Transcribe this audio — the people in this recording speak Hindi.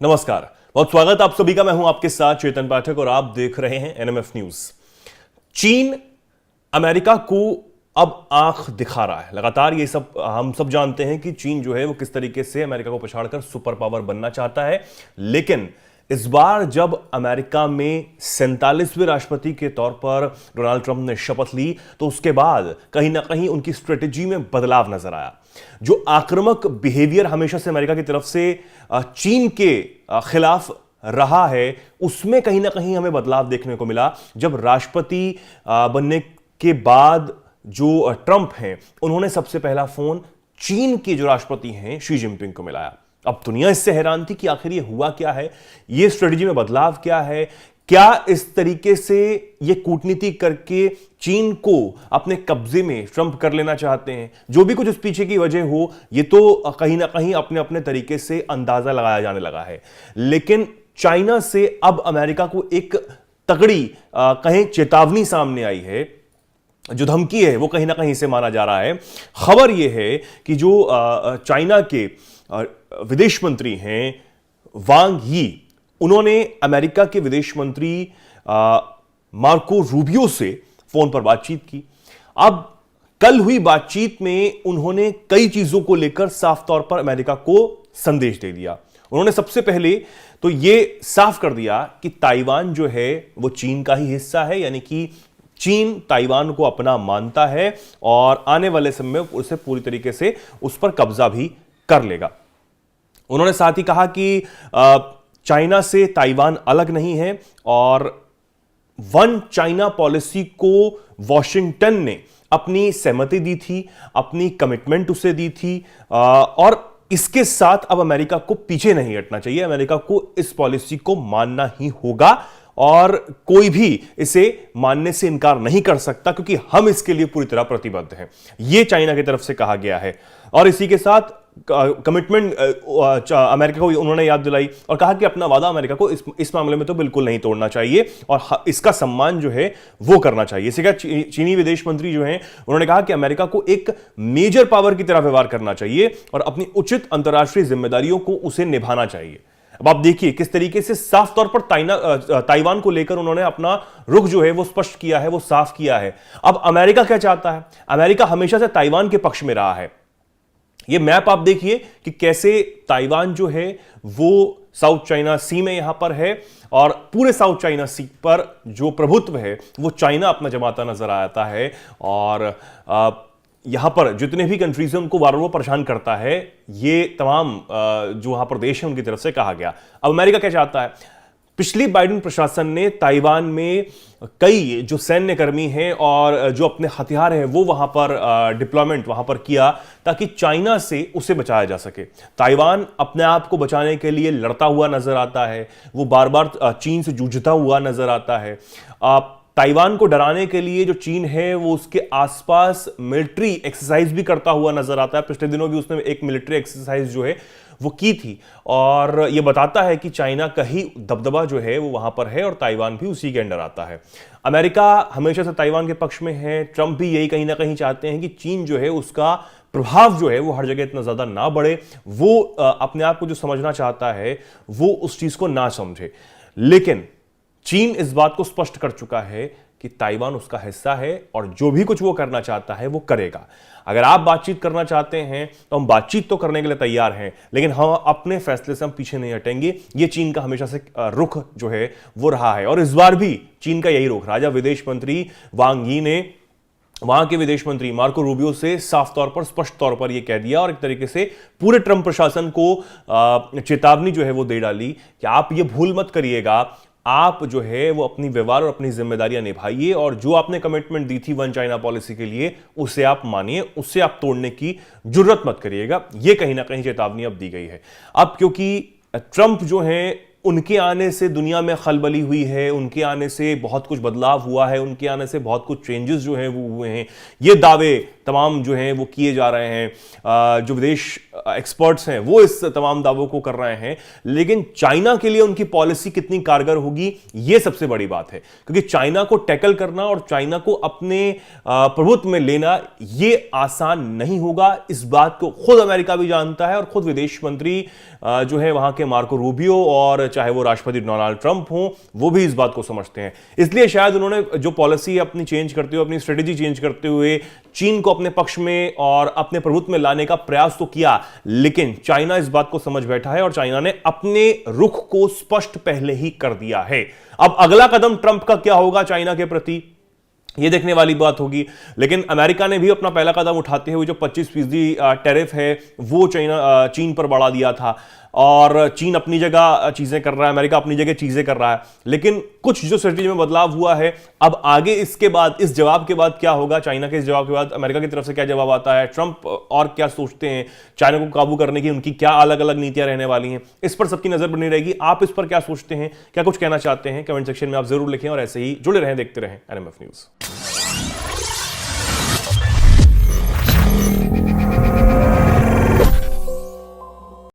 नमस्कार, बहुत स्वागत आप सभी का। मैं हूं आपके साथ चेतन पाठक और आप देख रहे हैं एनएमएफ न्यूज। चीन अमेरिका को अब आंख दिखा रहा है लगातार। ये सब हम सब जानते हैं कि चीन जो है वो किस तरीके से अमेरिका को पछाड़कर सुपर पावर बनना चाहता है, लेकिन इस बार जब अमेरिका में 47वें राष्ट्रपति के तौर पर डोनाल्ड ट्रंप ने शपथ ली तो उसके बाद कहीं ना कहीं उनकी स्ट्रेटेजी में बदलाव नजर आया। जो आक्रामक बिहेवियर हमेशा से अमेरिका की तरफ से चीन के खिलाफ रहा है, उसमें कहीं ना कहीं हमें बदलाव देखने को मिला जब राष्ट्रपति बनने के बाद जो ट्रंप हैं उन्होंने सबसे पहला फोन चीन के जो राष्ट्रपति हैं शी जिनपिंग को मिलाया। अब दुनिया इससे हैरान थी कि आखिर ये हुआ क्या है, ये स्ट्रेटजी में बदलाव क्या है, क्या इस तरीके से ये कूटनीति करके चीन को अपने कब्जे में ट्रंप कर लेना चाहते हैं। जो भी कुछ इस पीछे की वजह हो, ये तो कहीं ना कहीं अपने अपने तरीके से अंदाजा लगाया जाने लगा है। लेकिन चाइना से अब अमेरिका को एक तगड़ी कहें चेतावनी सामने आई है। जो धमकी है वो कहीं ना कहीं से माना जा रहा है। खबर यह है कि जो चाइना के विदेश मंत्री हैं वांग यी, उन्होंने अमेरिका के विदेश मंत्री मार्को रूबियो से फोन पर बातचीत की। अब कल हुई बातचीत में उन्होंने कई चीजों को लेकर साफ तौर पर अमेरिका को संदेश दे दिया। उन्होंने सबसे पहले तो यह साफ कर दिया कि ताइवान जो है वो चीन का ही हिस्सा है, यानी कि चीन ताइवान को अपना मानता है और आने वाले समय में उसे पूरी तरीके से उस पर कब्जा भी कर लेगा। उन्होंने साथ ही कहा कि चाइना से ताइवान अलग नहीं है और वन चाइना पॉलिसी को वॉशिंगटन ने अपनी सहमति दी थी, अपनी कमिटमेंट उसे दी थी और इसके साथ अब अमेरिका को पीछे नहीं हटना चाहिए। अमेरिका को इस पॉलिसी को मानना ही होगा और कोई भी इसे मानने से इनकार नहीं कर सकता, क्योंकि हम इसके लिए पूरी तरह प्रतिबद्ध हैं। यह चाइना की तरफ से कहा गया है और इसी के साथ कमिटमेंट अमेरिका को उन्होंने याद दिलाई और कहा कि अपना वादा अमेरिका को इस मामले में तो बिल्कुल नहीं तोड़ना चाहिए और इसका सम्मान जो है वो करना चाहिए। इसी का चीनी विदेश मंत्री जो हैं उन्होंने कहा कि अमेरिका को एक मेजर पावर की तरह व्यवहार करना चाहिए और अपनी उचित अंतर्राष्ट्रीय जिम्मेदारियों को उसे निभाना चाहिए। अब आप देखिए किस तरीके से साफ तौर पर ताइवान को लेकर उन्होंने अपना रुख जो है वो स्पष्ट किया है, वो साफ किया है। अब अमेरिका क्या चाहता है? अमेरिका हमेशा से ताइवान के पक्ष में रहा है। ये मैप आप देखिए कि कैसे ताइवान जो है वो साउथ चाइना सी में यहां पर है और पूरे साउथ चाइना सी पर जो प्रभुत्व है वो चाइना अपना जमाता नजर आता है और यहां पर जितने भी कंट्रीज हैं उनको वार-वार परेशान करता है। ये तमाम जो वहां पर देश हैं उनकी तरफ से कहा गया। अब अमेरिका क्या चाहता है? पिछली बाइडेन प्रशासन ने ताइवान में कई जो सैन्य कर्मी हैं और जो अपने हथियार हैं वो वहां पर डिप्लॉयमेंट वहां पर किया ताकि चाइना से उसे बचाया जा सके। ताइवान अपने आप को बचाने के लिए लड़ता हुआ नजर आता है, वो बार बार चीन से जूझता हुआ नजर आता है। ताइवान को डराने के लिए जो चीन है वो उसके आसपास मिलिट्री एक्सरसाइज भी करता हुआ नजर आता है। पिछले दिनों भी उसने एक मिलिट्री एक्सरसाइज जो है वो की थी और यह बताता है कि चाइना का ही दबदबा जो है वो वहां पर है और ताइवान भी उसी के अंडर आता है। अमेरिका हमेशा से ताइवान के पक्ष में है। ट्रंप भी यही कहीं ना कहीं चाहते हैं कि चीन जो है उसका प्रभाव जो है वो हर जगह इतना ज्यादा ना बढ़े। वो अपने आप को जो समझना चाहता है वो उस चीज को ना समझे। लेकिन चीन इस बात को स्पष्ट कर चुका है कि ताइवान उसका हिस्सा है और जो भी कुछ वो करना चाहता है वो करेगा। अगर आप बातचीत करना चाहते हैं तो हम बातचीत तो करने के लिए तैयार हैं, लेकिन हम अपने फैसले से हम पीछे नहीं हटेंगे। ये चीन का हमेशा से रुख जो है वो रहा है और इस बार भी चीन का यही रुख रहा। विदेश मंत्री वांग यी ने वहां के विदेश मंत्री मार्को रूबियो से साफ तौर पर स्पष्ट तौर पर यह कह दिया और एक तरीके से पूरे ट्रंप प्रशासन को चेतावनी जो है वो दे डाली कि आप ये भूल मत करिएगा, आप जो है वो अपनी व्यवहार और अपनी जिम्मेदारियां निभाइए और जो आपने कमिटमेंट दी थी वन चाइना पॉलिसी के लिए उसे आप मानिए, उससे आप तोड़ने की जुर्रत मत करिएगा। ये कहीं ना कहीं चेतावनी अब दी गई है। अब क्योंकि ट्रंप जो है उनके आने से दुनिया में खलबली हुई है, उनके आने से बहुत कुछ बदलाव हुआ है, उनके आने से बहुत कुछ चेंजेस जो हैं वो हुए हैं, ये दावे तमाम जो हैं वो किए जा रहे हैं, जो विदेश एक्सपर्ट्स हैं वो इस तमाम दावों को कर रहे हैं, लेकिन चाइना के लिए उनकी पॉलिसी कितनी कारगर होगी ये सबसे बड़ी बात है, क्योंकि चाइना को टैकल करना और चाइना को अपने प्रभुत्व में लेना ये आसान नहीं होगा। इस बात को खुद अमेरिका भी जानता है और खुद विदेश मंत्री जो है वहां के मार्को रूबियो और चाहे वो राष्ट्रपति डोनाल्ड ट्रंप हो, वो भी इस बात को समझते हैं। इसलिए शायद उन्होंने जो पॉलिसी अपनी चेंज करते हुए, अपनी स्ट्रेटेजी चेंज करते हुए चीन को अपने पक्ष में और अपने प्रभुत्व में लाने का प्रयास तो किया, लेकिन चाइना इस बात को समझ बैठा है और चाइना ने अपने रुख को स्पष्ट पहले ही कर दिया है। अब अगला कदम ट्रंप का क्या होगा चाइना के प्रति, ये देखने वाली बात होगी। लेकिन अमेरिका ने भी अपना पहला कदम उठाते हुए जो 25% टैरिफ है वो चीन पर बढ़ा दिया था, और चीन अपनी जगह चीजें कर रहा है, अमेरिका अपनी जगह चीजें कर रहा है, लेकिन कुछ जो स्ट्रेटेजी में बदलाव हुआ है। अब आगे इसके बाद, इस जवाब के बाद क्या होगा, चाइना के इस जवाब के बाद अमेरिका की तरफ से क्या जवाब आता है, ट्रंप और क्या सोचते हैं, चाइना को काबू करने की उनकी क्या अलग अलग नीतियां रहने वाली हैं, इस पर सबकी नजर बनी रहेगी। आप इस पर क्या सोचते हैं, क्या कुछ कहना चाहते हैं, कमेंट सेक्शन में आप जरूर लिखें और ऐसे ही जुड़े रहें, देखते रहें एनएमएफ न्यूज।